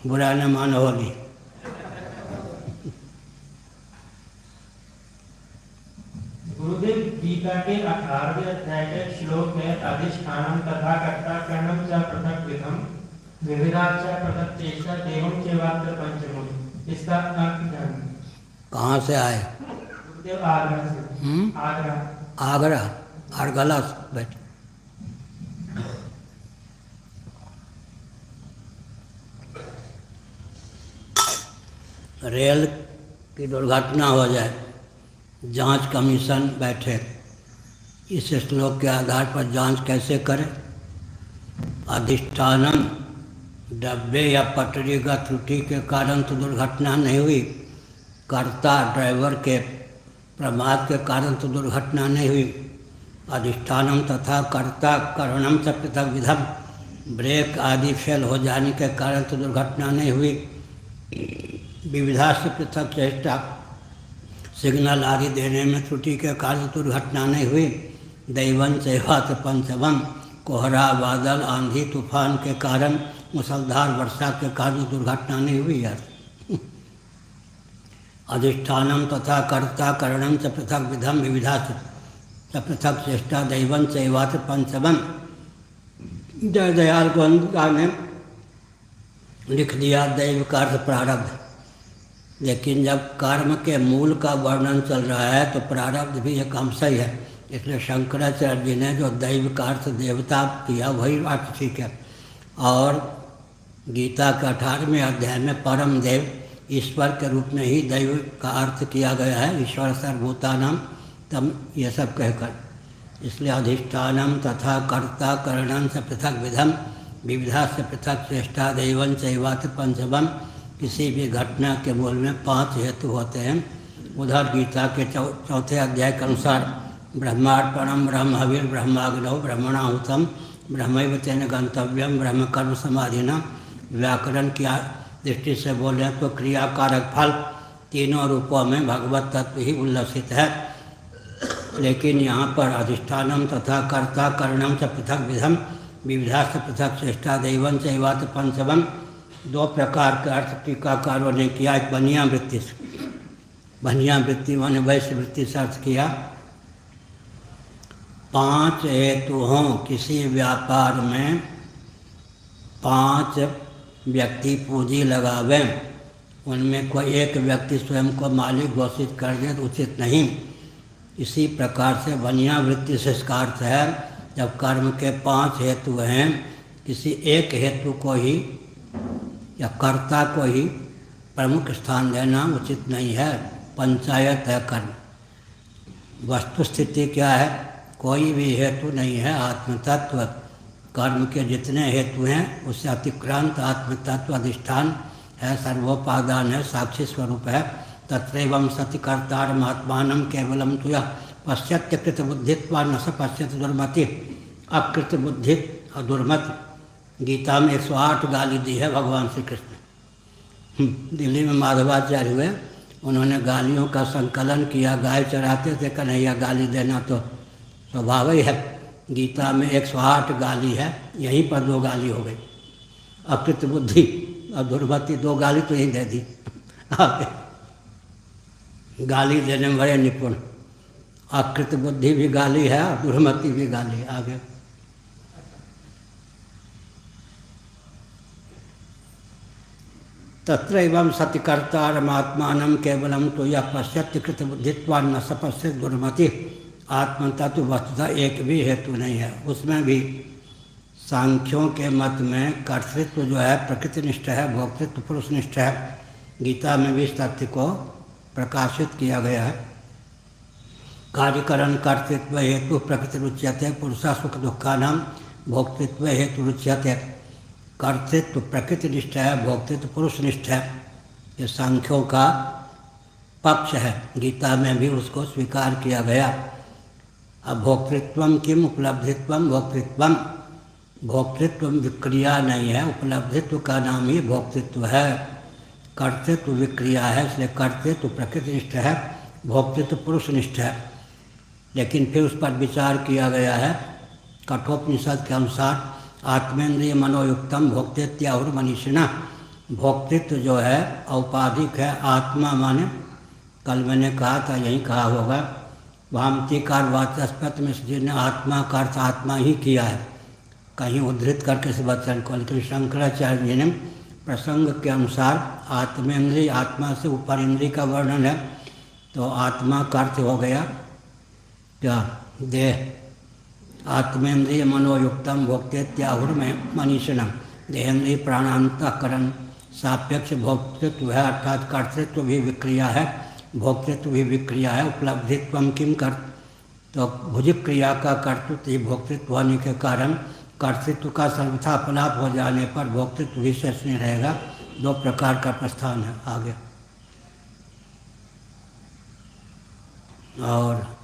बुरा न मानो होली। गुरुदेव, गीता के 18वें अध्याय के श्लोक में अधिष्ठानम तथा कर्ता कर्णम च पृथक विधम विविधा च पृथक चेष्टा एवं चैवात्र पंचमम, इसका अर्थ जानिए। कहाँ से आए? गुरुदेव, आगरा से। आगरा। आगरा। आरगला से बैठ। रेल की दुर्घटना हो जाए, जांच कमीशन बैठे, इस श्लोक के आधार पर जांच कैसे करें? अधिष्ठानम, डब्बे या पटरी का त्रुटि के कारण तो दुर्घटना नहीं हुई, कर्ता ड्राइवर के प्रमाद के कारण तो दुर्घटना नहीं हुई। अधिष्ठानम तथा कर्ता करणम च पृथक विधम, ब्रेक आदि फेल हो जाने के कारण तो दुर्घटना नहीं हुई। विविधा से पृथक चेष्टा, सिग्नल आदि देने में त्रुटि के कारण दुर्घटना नहीं हुई। दैवन चैवात्र पंचमम, कोहरा बादल आंधी तूफान के कारण मूसलधार वर्षा के कारण दुर्घटना नहीं हुई यार। अधिष्ठानम तथा कर्ता करणम च पृथक विधम विविधा च पृथक चेष्टा दैवन चैवात्र पंचमम। जय दयाल गोविंदा ने लिख दिया दैव का अर्थ प्रारब्ध, लेकिन जब कर्म के मूल का वर्णन चल रहा है तो प्रारब्ध भी एक अंश ही है। इसलिए शंकराचार्य जी ने जो दैव का अर्थ देवता किया वही अर्थ ठीक है। और गीता के 18वें अध्याय में परम देव ईश्वर के रूप में ही दैव का अर्थ किया गया है। ईश्वर सर्वभूतानाम तम, ये सब कहकर। इसलिए अधिष्ठानम तथा कर्ता करणम से पृथक विधम विविधा से पृथक चेष्टा दैवन चैवात्र पंचमम। किसी भी घटना के मूल में 5 हेतु होते हैं। उधर गीता के 4थे अध्याय के अनुसार ब्रह्मार्पणम ब्रह्म हविर ब्रह्माग्नौ ब्रह्मणाहुतम ब्रह्मैव तेन गंतव्यम ब्रह्म कर्म समाधिना। व्याकरण की दृष्टि से बोलें तो क्रियाकारक फल तीनों रूपों में भगवत तत्व ही उल्लसित है। लेकिन यहाँ पर अधिष्ठानम तथा कर्ता करणम च पृथक विधम विविधा से पृथक चेष्टा दैवन चैवात्र पंचमम, 2 प्रकार के अर्थ टीकाकारों ने किया। एक बनिया वृत्ति से, बनिया वृत्ति माने वैश्य वृत्ति से अर्थ किया। 5 हेतु हों किसी व्यापार में, 5 व्यक्ति पूंजी लगावें, उनमें कोई एक व्यक्ति स्वयं को मालिक घोषित कर दे तो उचित नहीं। इसी प्रकार से बनिया वृत्ति से इसका अर्थ है जब कर्म के 5 हेतु हैं, किसी एक हेतु को ही या कर्ता को ही प्रमुख स्थान देना उचित नहीं है। पंचायत है कर्म। वस्तु स्थिति क्या है? कोई भी हेतु नहीं है। आत्मतत्व कर्म के जितने हेतु हैं उससे अतिक्रांत आत्मतत्व अधिष्ठान है, सर्वोपादान है, साक्षी स्वरूप है। तत्रैवं सति कर्तारमात्मानं केवलं तु यः पश्यत्य कृत बुद्धित्वा न स पश्यति दुर्मति। अकृत बुद्धि और दुर्मति, गीता में 108 गाली दी है भगवान श्री कृष्ण। दिल्ली में माधवाचार्य हुए, उन्होंने गालियों का संकलन किया। गाय चराते थे, कन्हैया गाली देना तो स्वभाव ही है। गीता में 108 गाली है, यहीं पर 2 गाली हो गई। अकृत बुद्धि और दुर्मति 2 गाली तो यहीं दे दी। गाली देने में बड़े निपुण। अकृत बुद्धि भी गाली है और दुर्मति भी गाली है। आगे तत्रैवं सति कर्तारमात्मानं केवलं तु यः पश्यति कृत बुद्धित्वा न स पश्यति दुर्मति। आत्मतत्व वस्तुतः एक भी हेतु नहीं है। उसमें भी सांख्यों के मत में कर्तृत्व जो है प्रकृतिनिष्ठ है, भोक्तृत्व पुरुषनिष्ठ है। गीता में भी इस तथ्य को प्रकाशित किया गया है। कार्यकरण कर्तृत्व हेतु प्रकृति रुच्यते पुरुषा सुख दुखानाम भोक्तृत्व हेतु रुच्यते। कर्तृत्व प्रकृतिनिष्ठ है, भोक्तृत्व पुरुषनिष्ठ है। ये सांख्यों का पक्ष है। गीता में भी उसको स्वीकार किया गया। अब भोक्तृत्वम किम उपलब्धित्वम भोक्तृत्वम, भोक्तृत्व विक्रिया नहीं है, उपलब्धित्व का नाम ही भोक्तृत्व है। कर्तृत्व विक्रिया है, इसलिए कर्तृत्व प्रकृतिनिष्ठ है, भोक्तृत्व पुरुषनिष्ठ है। लेकिन फिर उस पर विचार किया गया है। कठोपनिषद के अनुसार आत्मेंद्रिय मनोयुक्तम भोक्तेत्याहुर मनीषिणा। भोक्तित्व जो है औपाधिक है, आत्मा माने कल मैंने कहा था, यही कहा होगा, वामतीकार वाचस्पत में जी ने आत्मा का अर्थ आत्मा ही किया है, कहीं उद्धृत करके इस वचन को। लेकिन शंकराचार्य जी ने प्रसंग के अनुसार आत्मेंद्रिय, आत्मा से ऊपर इंद्रिय का वर्णन है, तो आत्मा का अर्थ हो गया क्या, देह। आत्मेंद्रिय मनोयुक्तम भोक्तेत्याहुर में मनीषिणम। देहेंद्रिय प्राणांतकरण सापेक्ष भोक्तृत्व है, अर्थात कर्तृत्व भी विक्रिया है, भोक्तृत्व भी विक्रिया है। उपलब्धित्व किम कर, तो भुजिक क्रिया का कर्तृत्व ही भोक्तृत्व होने के कारण कर्तृत्व का सर्वथा फलाप हो जाने पर भोक्तृत्व विशेष नहीं रहेगा। दो प्रकार का प्रस्थान है आगे। और